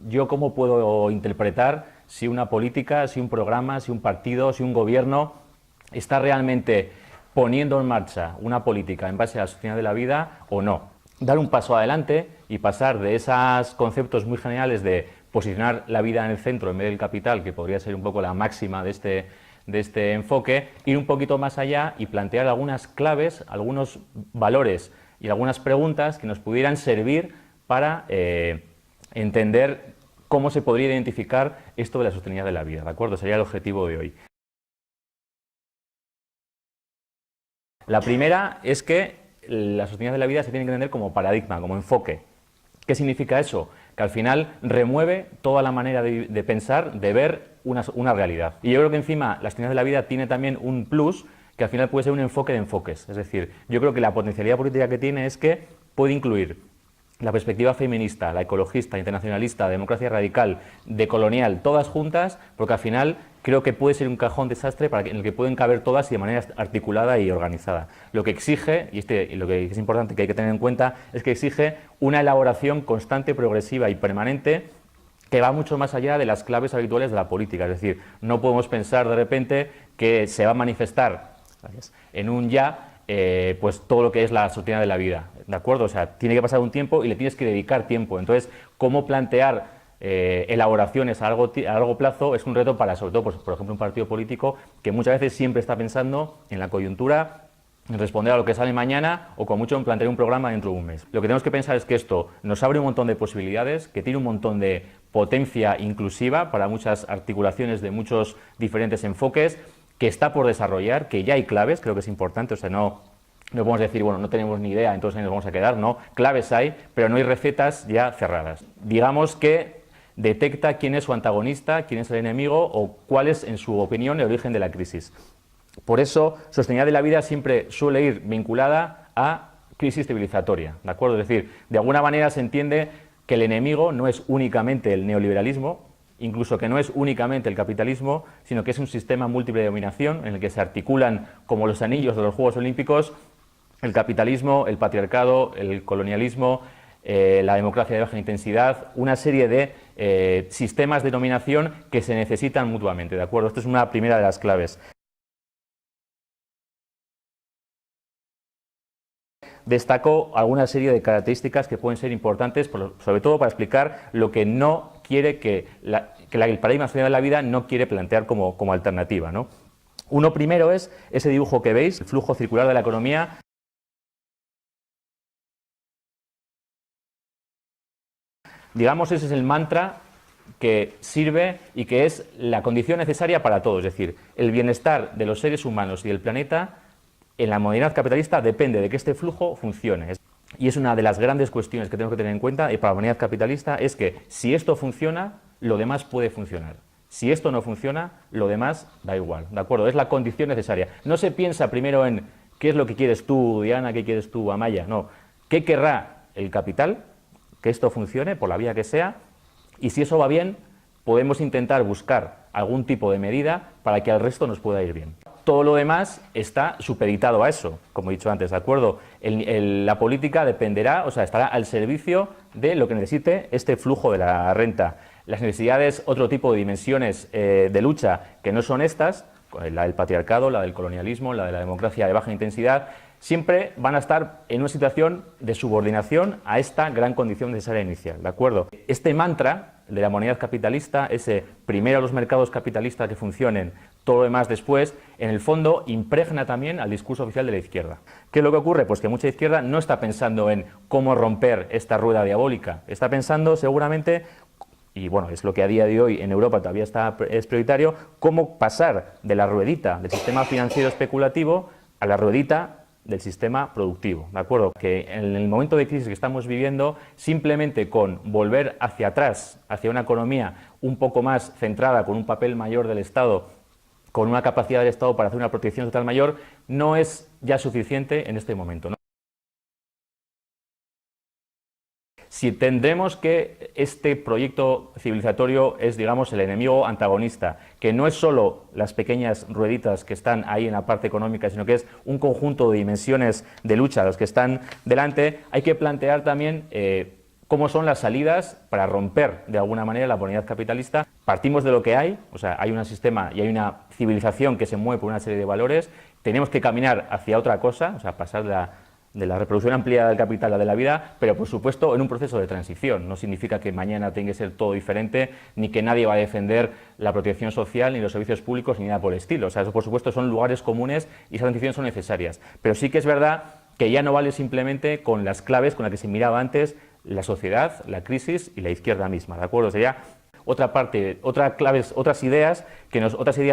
¿yo cómo puedo interpretar si una política, si un programa, si un partido, si un gobierno está realmente poniendo en marcha una política en base a la sostenibilidad de la vida o no? Dar un paso adelante y pasar de esos conceptos muy generales de posicionar la vida en el centro en vez del capital, que podría ser un poco la máxima de este enfoque, ir un poquito más allá y plantear algunas claves, algunos valores y algunas preguntas que nos pudieran servir para entender cómo se podría identificar esto de la sostenibilidad de la vida, ¿de acuerdo? Sería el objetivo de hoy. La primera es que la sostenibilidad de la vida se tiene que entender como paradigma, como enfoque. ¿Qué significa eso? Que al final remueve toda la manera de pensar, de ver una realidad. Y yo creo que encima la sostenibilidad de la vida tiene también un plus, que al final puede ser un enfoque de enfoques. Es decir, yo creo que la potencialidad política que tiene es que puede incluir la perspectiva feminista, la ecologista, internacionalista, democracia radical, decolonial, todas juntas, porque al final creo que puede ser un cajón desastre en el que pueden caber todas y de manera articulada y organizada. Lo que exige, y lo que es importante que hay que tener en cuenta, es que exige una elaboración constante, progresiva y permanente que va mucho más allá de las claves habituales de la política. Es decir, no podemos pensar de repente que se va a manifestar en un ya pues todo lo que es la sostenibilidad de la vida, ¿de acuerdo? O sea, tiene que pasar un tiempo y le tienes que dedicar tiempo. Entonces, cómo plantear elaboraciones a largo plazo es un reto para, sobre todo, pues, por ejemplo, un partido político que muchas veces siempre está pensando en la coyuntura, en responder a lo que sale mañana o con mucho en plantear un programa dentro de un mes. Lo que tenemos que pensar es que esto nos abre un montón de posibilidades, que tiene un montón de potencia inclusiva para muchas articulaciones de muchos diferentes enfoques, que está por desarrollar, que ya hay claves, creo que es importante, o sea, no podemos decir, bueno, no tenemos ni idea, entonces ahí nos vamos a quedar, no, claves hay, pero no hay recetas ya cerradas. Digamos que detecta quién es su antagonista, quién es el enemigo o cuál es, en su opinión, el origen de la crisis. Por eso, sostenibilidad de la vida siempre suele ir vinculada a crisis civilizatoria, ¿de acuerdo? Es decir, de alguna manera se entiende que el enemigo no es únicamente el neoliberalismo, incluso que no es únicamente el capitalismo, sino que es un sistema múltiple de dominación en el que se articulan como los anillos de los Juegos Olímpicos el capitalismo, el patriarcado, el colonialismo, la democracia de baja intensidad, una serie de sistemas de dominación que se necesitan mutuamente, ¿de acuerdo? Esta es una primera de las claves. Destaco alguna serie de características que pueden ser importantes, sobre todo para explicar lo que no quiere el paradigma social de la vida no quiere plantear como alternativa, ¿no? Uno primero es ese dibujo que veis, el flujo circular de la economía. Digamos, ese es el mantra que sirve y que es la condición necesaria para todo, es decir, el bienestar de los seres humanos y del planeta en la modernidad capitalista depende de que este flujo funcione. Y es una de las grandes cuestiones que tenemos que tener en cuenta para la modernidad capitalista, es que si esto funciona, lo demás puede funcionar. Si esto no funciona, lo demás da igual, ¿de acuerdo? Es la condición necesaria. No se piensa primero en qué es lo que quieres tú, Diana, qué quieres tú, Amaya, no. ¿Qué querrá el capital? Que esto funcione por la vía que sea, y si eso va bien, podemos intentar buscar algún tipo de medida para que al resto nos pueda ir bien. Todo lo demás está supeditado a eso, como he dicho antes, ¿de acuerdo? La política dependerá, o sea, estará al servicio de lo que necesite este flujo de la renta. Las necesidades, otro tipo de dimensiones de lucha que no son estas, la del patriarcado, la del colonialismo, la de la democracia de baja intensidad, siempre van a estar en una situación de subordinación a esta gran condición necesaria inicial, ¿de acuerdo? Este mantra de la modernidad capitalista, ese primero los mercados capitalistas que funcionen, todo lo demás después, en el fondo impregna también al discurso oficial de la izquierda. ¿Qué es lo que ocurre? Pues que mucha izquierda no está pensando en cómo romper esta rueda diabólica, está pensando seguramente, y bueno, es lo que a día de hoy en Europa todavía es prioritario, cómo pasar de la ruedita del sistema financiero especulativo a la ruedita del sistema productivo, ¿de acuerdo? Que en el momento de crisis que estamos viviendo, simplemente con volver hacia atrás, hacia una economía un poco más centrada, con un papel mayor del Estado, con una capacidad del Estado para hacer una protección total mayor, no es ya suficiente en este momento, ¿no? Si tendremos que este proyecto civilizatorio es, digamos, el enemigo antagonista, que no es solo las pequeñas rueditas que están ahí en la parte económica, sino que es un conjunto de dimensiones de lucha los que están delante, hay que plantear también cómo son las salidas para romper de alguna manera la polaridad capitalista. Partimos de lo que hay, o sea, hay un sistema y hay una civilización que se mueve por una serie de valores, tenemos que caminar hacia otra cosa, o sea, pasar de la reproducción ampliada del capital a la de la vida, pero por supuesto en un proceso de transición. No significa que mañana tenga que ser todo diferente, ni que nadie va a defender la protección social, ni los servicios públicos, ni nada por el estilo. O sea, eso por supuesto son lugares comunes y esas transiciones son necesarias. Pero sí que es verdad que ya no vale simplemente con las claves con las que se miraba antes la sociedad, la crisis y la izquierda misma, ¿de acuerdo? Sería otra parte, otras claves, otras ideas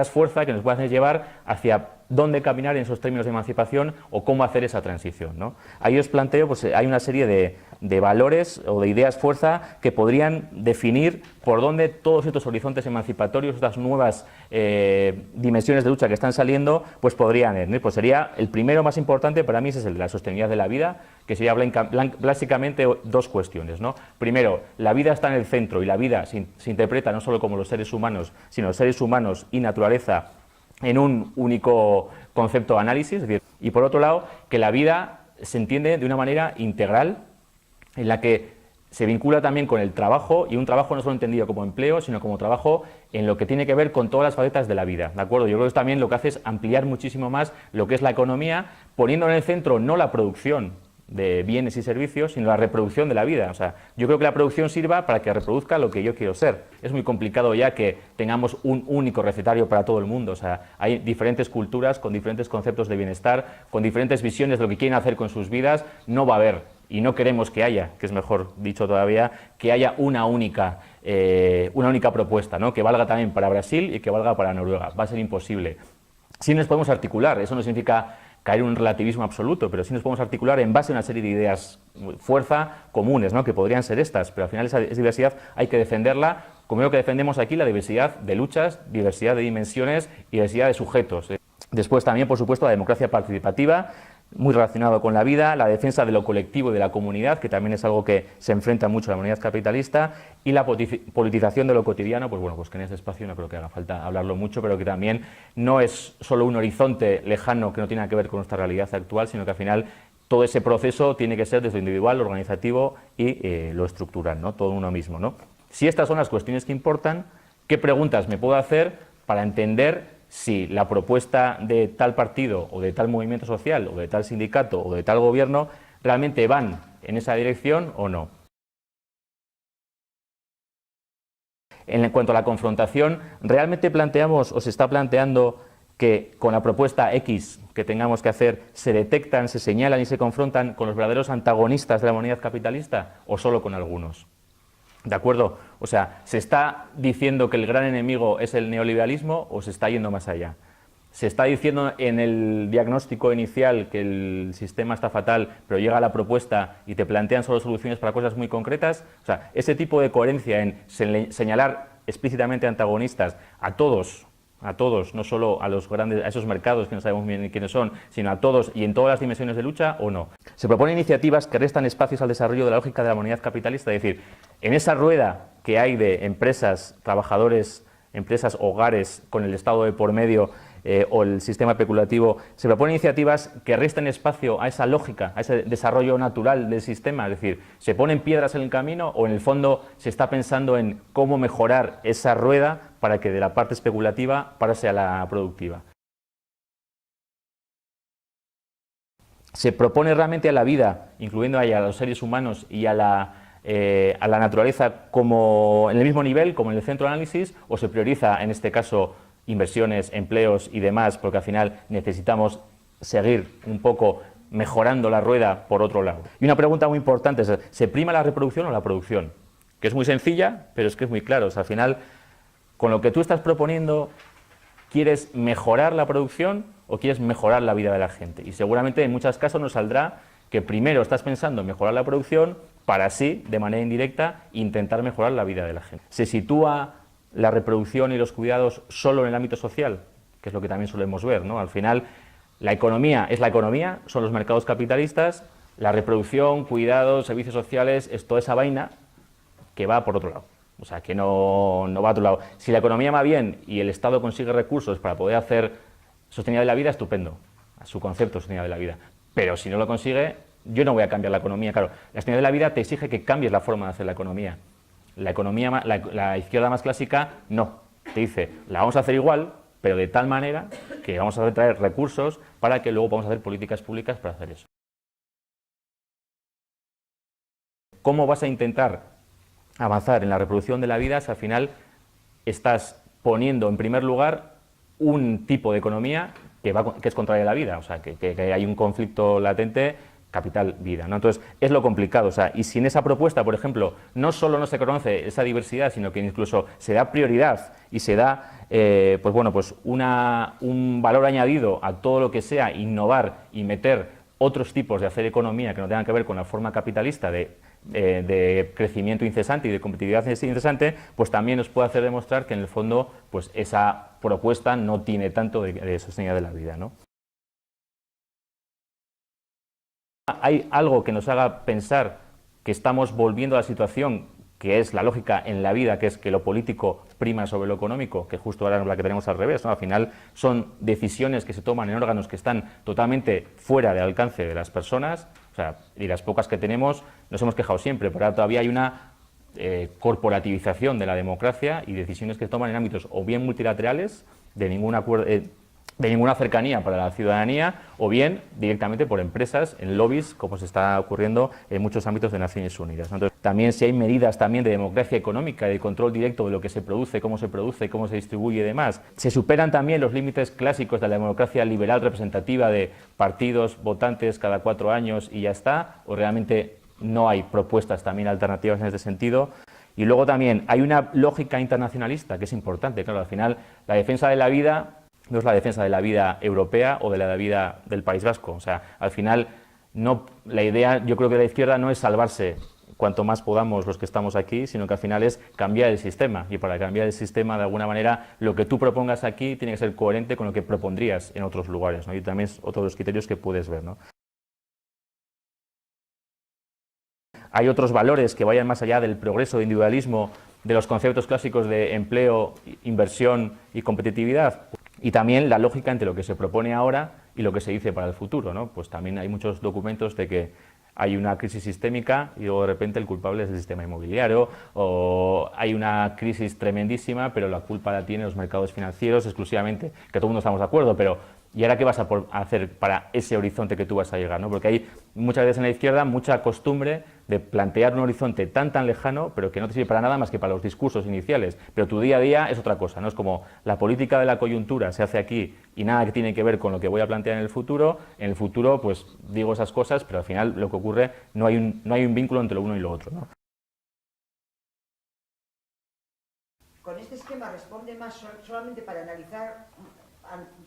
fuerza que nos pueden hacer llevar hacia dónde caminar en esos términos de emancipación o cómo hacer esa transición, ¿no? Ahí os planteo, pues hay una serie de valores o de ideas fuerza que podrían definir por dónde todos estos horizontes emancipatorios, estas nuevas dimensiones de lucha que están saliendo, pues podrían ir. Pues sería el primero más importante para mí, ese es el de la sostenibilidad de la vida, que sería básicamente dos cuestiones, ¿no? Primero, la vida está en el centro y la vida se interpreta no solo como los seres humanos, sino los seres humanos y naturaleza en un único concepto de análisis, es decir, y por otro lado, que la vida se entiende de una manera integral en la que se vincula también con el trabajo, y un trabajo no solo entendido como empleo, sino como trabajo en lo que tiene que ver con todas las facetas de la vida, ¿de acuerdo? Yo creo que eso también lo que hace es ampliar muchísimo más lo que es la economía, poniendo en el centro no la producción de bienes y servicios, sino la reproducción de la vida. O sea, yo creo que la producción sirva para que reproduzca lo que yo quiero ser. Es muy complicado ya que tengamos un único recetario para todo el mundo. O sea, hay diferentes culturas con diferentes conceptos de bienestar, con diferentes visiones de lo que quieren hacer con sus vidas. No va a haber, y no queremos que haya, que es mejor dicho todavía, que haya una única propuesta, ¿no? Que valga también para Brasil y que valga para Noruega. Va a ser imposible. Sí nos podemos articular, eso no significa caer en un relativismo absoluto, pero sí nos podemos articular en base a una serie de ideas fuerza comunes, ¿no? Que podrían ser estas, pero al final esa diversidad hay que defenderla, como lo que defendemos aquí, la diversidad de luchas, diversidad de dimensiones y diversidad de sujetos. Después también, por supuesto, la democracia participativa, muy relacionado con la vida, la defensa de lo colectivo y de la comunidad, que también es algo que se enfrenta mucho a la modernidad capitalista, y la politización de lo cotidiano, pues bueno, pues que en este espacio no creo que haga falta hablarlo mucho, pero que también no es solo un horizonte lejano que no tiene nada que ver con nuestra realidad actual, sino que al final todo ese proceso tiene que ser desde lo individual, lo organizativo y lo estructural, ¿no? Todo uno mismo, ¿no? Si estas son las cuestiones que importan, ¿qué preguntas me puedo hacer para entender si la propuesta de tal partido o de tal movimiento social o de tal sindicato o de tal gobierno realmente van en esa dirección o no? En cuanto a la confrontación, ¿realmente planteamos o se está planteando que con la propuesta X que tengamos que hacer se detectan, se señalan y se confrontan con los verdaderos antagonistas de la modernidad capitalista o solo con algunos? ¿De acuerdo? O sea, ¿se está diciendo que el gran enemigo es el neoliberalismo o se está yendo más allá? ¿Se está diciendo en el diagnóstico inicial que el sistema está fatal, pero llega la propuesta y te plantean solo soluciones para cosas muy concretas? O sea, ese tipo de coherencia en señalar explícitamente antagonistas a todos, no solo a los grandes, a esos mercados que no sabemos bien quiénes son, sino a todos y en todas las dimensiones de lucha, ¿o no? Se proponen iniciativas que restan espacios al desarrollo de la lógica de la modernidad capitalista, es decir, en esa rueda que hay de empresas, trabajadores, empresas, hogares, con el Estado de por medio o el sistema especulativo, se proponen iniciativas que resten espacio a esa lógica, a ese desarrollo natural del sistema, es decir, ¿se ponen piedras en el camino o en el fondo se está pensando en cómo mejorar esa rueda para que de la parte especulativa pase a la productiva? ¿Se propone realmente a la vida, incluyendo a los seres humanos y a la naturaleza como en el mismo nivel, como en el centro de análisis, o se prioriza en este caso inversiones, empleos y demás, porque al final necesitamos seguir un poco mejorando la rueda por otro lado? Y una pregunta muy importante es, ¿se prima la reproducción o la producción? Que es muy sencilla, pero es que es muy claro. O sea, al final, con lo que tú estás proponiendo, ¿quieres mejorar la producción o quieres mejorar la vida de la gente? Y seguramente en muchos casos nos saldrá que primero estás pensando en mejorar la producción para así, de manera indirecta, intentar mejorar la vida de la gente. Se sitúa la reproducción y los cuidados solo en el ámbito social, que es lo que también solemos ver, ¿no? Al final, la economía es la economía, son los mercados capitalistas, la reproducción, cuidados, servicios sociales, es toda esa vaina que va por otro lado. O sea, que no va a otro lado. Si la economía va bien y el Estado consigue recursos para poder hacer sostenible la vida, estupendo, a su concepto sostenible de la vida. Pero si no lo consigue, yo no voy a cambiar la economía. Claro, la sostenibilidad de la vida te exige que cambies la forma de hacer la economía. La economía, la izquierda más clásica, no. Te dice, la vamos a hacer igual, pero de tal manera que vamos a traer recursos para que luego podamos hacer políticas públicas para hacer eso. ¿Cómo vas a intentar avanzar en la reproducción de la vida si al final estás poniendo en primer lugar un tipo de economía que es contraria a la vida? O sea, que hay un conflicto latente capital-vida, ¿no? Entonces, es lo complicado. O sea, y si en esa propuesta, por ejemplo, no solo no se reconoce esa diversidad, sino que incluso se da prioridad y se da pues bueno, pues un valor añadido a todo lo que sea innovar y meter otros tipos de hacer economía que no tengan que ver con la forma capitalista de crecimiento incesante y de competitividad incesante, pues también nos puede hacer demostrar que en el fondo pues esa propuesta no tiene tanto de sostenibilidad de la vida, ¿no? Hay algo que nos haga pensar que estamos volviendo a la situación que es la lógica en la vida, que es que lo político prima sobre lo económico, que justo ahora es la que tenemos al revés, ¿no? Al final son decisiones que se toman en órganos que están totalmente fuera del alcance de las personas, o sea, y las pocas que tenemos nos hemos quejado siempre, pero ahora todavía hay una corporativización de la democracia y decisiones que se toman en ámbitos o bien multilaterales, de ningún acuerdo, de ninguna cercanía para la ciudadanía, o bien directamente por empresas en lobbies, como se está ocurriendo en muchos ámbitos de Naciones Unidas, ¿no? Entonces, también si hay medidas también de democracia económica, de control directo de lo que se produce, cómo se distribuye y demás, se superan también los límites clásicos de la democracia liberal representativa de partidos, votantes cada 4 años y ya está, o realmente no hay propuestas también alternativas en este sentido. Y luego también hay una lógica internacionalista que es importante, claro, al final la defensa de la vida no es la defensa de la vida europea o de la vida del País Vasco. O sea, al final, no, la idea, yo creo que de la izquierda no es salvarse cuanto más podamos los que estamos aquí, sino que al final es cambiar el sistema. Y para cambiar el sistema, de alguna manera, lo que tú propongas aquí tiene que ser coherente con lo que propondrías en otros lugares, ¿no? Y también es otro de los criterios que puedes ver, ¿no? Hay otros valores que vayan más allá del progreso, de individualismo, de los conceptos clásicos de empleo, inversión y competitividad. Y también la lógica entre lo que se propone ahora y lo que se dice para el futuro, ¿no? Pues también hay muchos documentos de que hay una crisis sistémica y luego de repente el culpable es el sistema inmobiliario, o hay una crisis tremendísima pero la culpa la tienen los mercados financieros exclusivamente, que todo el mundo estamos de acuerdo, pero ¿y ahora qué vas a hacer para ese horizonte que tú vas a llegar, ¿no? Porque hay muchas veces en la izquierda mucha costumbre de plantear un horizonte tan lejano, pero que no te sirve para nada más que para los discursos iniciales. Pero tu día a día es otra cosa, ¿no? Es como la política de la coyuntura se hace aquí y nada que tiene que ver con lo que voy a plantear en el futuro. En el futuro, pues digo esas cosas, pero al final lo que ocurre, no hay un vínculo entre lo uno y lo otro, ¿no? Con este esquema responde más solamente para analizar,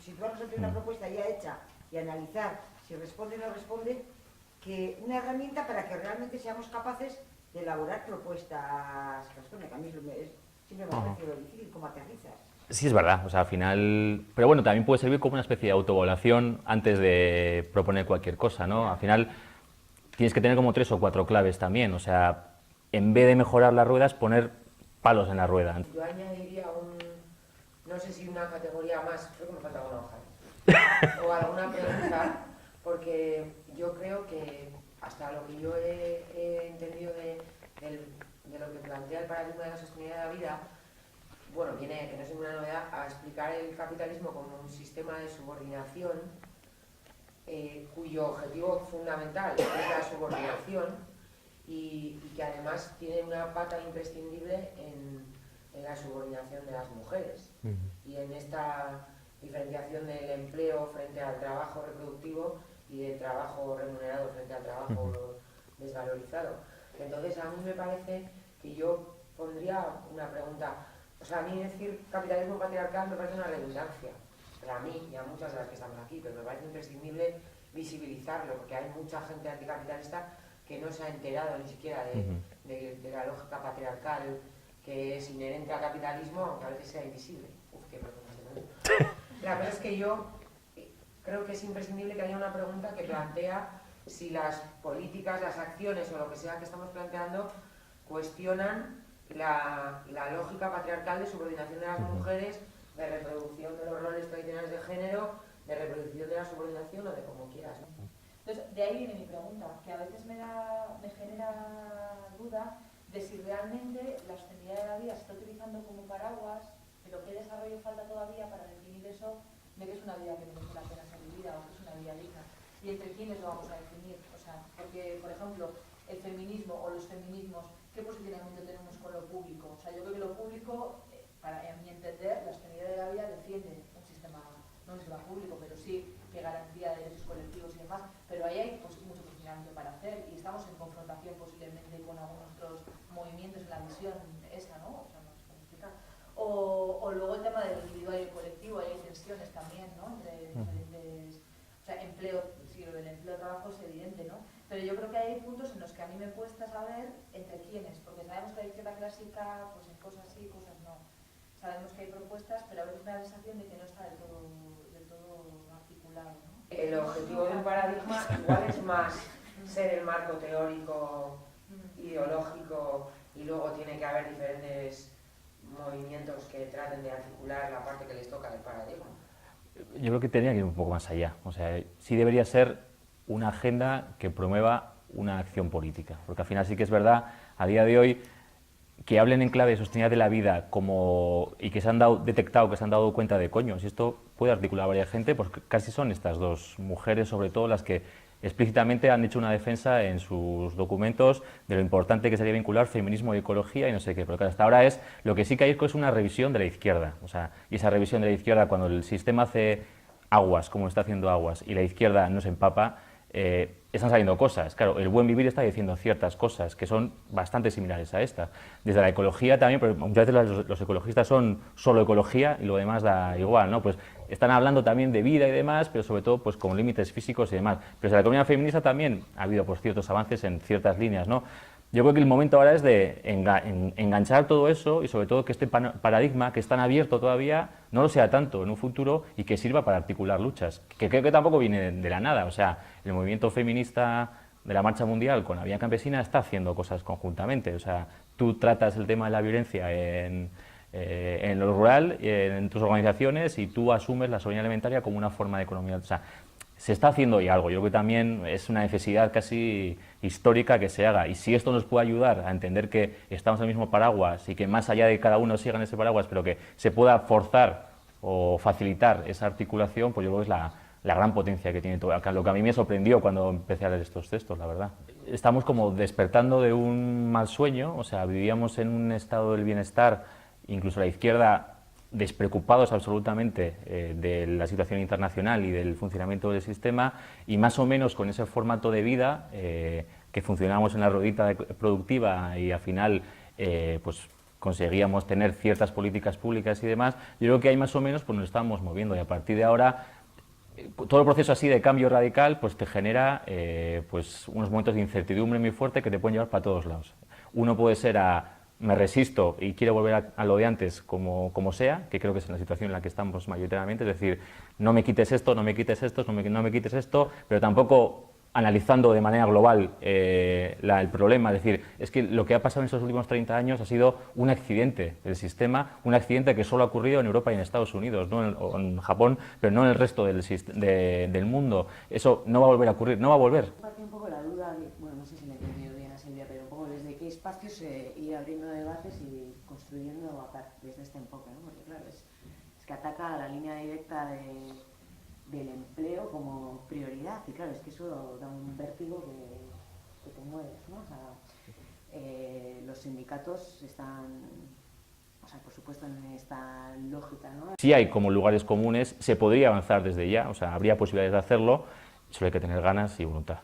situarnos ante una propuesta ya hecha y analizar si responde o no responde, que una herramienta para que realmente seamos capaces de elaborar propuestas que respondan. A mí siempre me ha parecido difícil cómo aterrizas. Sí, es verdad, o sea, al final... Pero bueno, también puede servir como una especie de autoevaluación antes de proponer cualquier cosa, ¿no? Al final tienes que tener como 3 o 4 claves también, o sea, en vez de mejorar las ruedas, poner palos en la rueda. Yo añadiría no sé si una categoría más, creo que me falta alguna hoja, o alguna pregunta, porque yo creo que hasta lo que yo he entendido de lo que plantea el paradigma de la sostenibilidad de la vida, bueno, viene, que no es ninguna novedad, a explicar el capitalismo como un sistema de subordinación cuyo objetivo fundamental es la subordinación y que además tiene una pata imprescindible en la subordinación de las mujeres y en esta diferenciación del empleo frente al trabajo reproductivo y del trabajo remunerado frente al trabajo desvalorizado. Entonces a mí me parece que yo pondría una pregunta, o sea, a mí decir capitalismo patriarcal me parece una redundancia, para mí y a muchas de las que estamos aquí, pero me parece imprescindible visibilizarlo, porque hay mucha gente anticapitalista que no se ha enterado ni siquiera de la lógica patriarcal que es inherente al capitalismo, aunque a veces sea invisible. Qué pregunta. La cosa es que yo creo que es imprescindible que haya una pregunta que plantea si las políticas, las acciones o lo que sea que estamos planteando cuestionan la lógica patriarcal de subordinación de las mujeres, de reproducción de los roles tradicionales de género, de reproducción de la subordinación o de como quieras, ¿no? Entonces, de ahí viene mi pregunta, que a veces me genera duda de si realmente la sostenibilidad de la vida se está utilizando como paraguas, pero qué desarrollo falta todavía para definir eso de que es una vida que merece la pena ser vivida o que es una vida digna. Y entre quiénes lo vamos a definir. O sea, porque, por ejemplo, el feminismo o los feminismos, ¿qué posicionamiento tenemos con lo público? O sea, yo creo que lo público, para mi entender, la sostenibilidad de la vida defiende un sistema, no un sistema público, pero sí que garantía derechos colectivos y demás, pero ahí hay mucho posicionamiento para hacer y estamos en confrontación posiblemente con algunos otros movimientos en la visión esa, ¿no? O sea, no sé cómo explicar. O luego el tema del individual y el colectivo, hay tensiones también, ¿no? Entre diferentes, o sea, empleo, sí, el empleo-trabajo es evidente, ¿no? Pero yo creo que hay puntos en los que a mí me cuesta saber entre quiénes, porque sabemos que la izquierda clásica, pues en cosas sí, cosas no. Sabemos que hay propuestas, pero a veces me da la sensación de que no está del todo articulado, ¿no? El objetivo de un paradigma igual es más ser el marco teórico, ideológico, y luego tiene que haber diferentes movimientos que traten de articular la parte que les toca del paradigma. Yo creo que tendría que ir un poco más allá. O sea, sí debería ser una agenda que promueva una acción política, porque al final sí que es verdad, a día de hoy, que hablen en clave de sostenibilidad de la vida y que se han detectado, que se han dado cuenta de coño, si esto puede articular a varias gente, pues casi son estas dos mujeres, sobre todo, las que explícitamente han hecho una defensa en sus documentos de lo importante que sería vincular feminismo y ecología y no sé qué, pero claro, hasta ahora lo que sí que hay es una revisión de la izquierda, o sea, y esa revisión de la izquierda, cuando el sistema hace aguas, como está haciendo aguas, y la izquierda no se empapa, están saliendo cosas. Claro, el buen vivir está diciendo ciertas cosas que son bastante similares a estas. Desde la ecología también, pero muchas veces los ecologistas son solo ecología y lo demás da igual, ¿no? Pues están hablando también de vida y demás, pero sobre todo pues con límites físicos y demás. Pero desde la comunidad feminista también ha habido pues ciertos avances en ciertas líneas, ¿no? Yo creo que el momento ahora es de enganchar todo eso y sobre todo que este paradigma que es tan abierto todavía no lo sea tanto en un futuro y que sirva para articular luchas, que creo que tampoco viene de la nada. O sea, el movimiento feminista de la marcha mundial con la vía campesina está haciendo cosas conjuntamente. O sea, tú tratas el tema de la violencia en lo rural, en tus organizaciones, y tú asumes la soberanía alimentaria como una forma de economía. O sea, se está haciendo ya algo. Yo creo que también es una necesidad casi histórica que se haga. Y si esto nos puede ayudar a entender que estamos en el mismo paraguas y que más allá de que cada uno siga en ese paraguas, pero que se pueda forzar o facilitar esa articulación, pues yo creo que es la gran potencia que tiene todo. Lo que a mí me sorprendió cuando empecé a leer estos textos, la verdad. Estamos como despertando de un mal sueño, o sea, vivíamos en un estado del bienestar, incluso la izquierda, despreocupados absolutamente de la situación internacional y del funcionamiento del sistema, y más o menos con ese formato de vida que funcionábamos en la ruedita productiva y al final pues conseguíamos tener ciertas políticas públicas y demás. Yo creo que ahí más o menos pues nos estamos moviendo, y a partir de ahora todo el proceso así de cambio radical pues te genera pues unos momentos de incertidumbre muy fuerte que te pueden llevar para todos lados. Uno puede ser me resisto y quiero volver a lo de antes como sea, que creo que es la situación en la que estamos mayoritariamente, es decir, no me quites esto, no me quites esto, no me quites esto, pero tampoco analizando de manera global el problema. Es decir, es que lo que ha pasado en estos últimos 30 años ha sido un accidente del sistema, un accidente que solo ha ocurrido en Europa y en Estados Unidos, no o en Japón, pero no en el resto del mundo. Eso no va a volver a ocurrir, no va a volver. Parte un poco la duda, bueno, no sé si le he entendido bien a Silvia, pero un poco desde qué espacios ir abriendo debates y construyendo desde este enfoque, ¿no? Porque claro, es que ataca a la línea directa del empleo como prioridad, y claro, es que eso da un vértigo que te mueves, ¿no? O sea, los sindicatos están, o sea, por supuesto, en esta lógica, ¿no? Si hay como lugares comunes, se podría avanzar desde ya, o sea, habría posibilidades de hacerlo, solo hay que tener ganas y voluntad.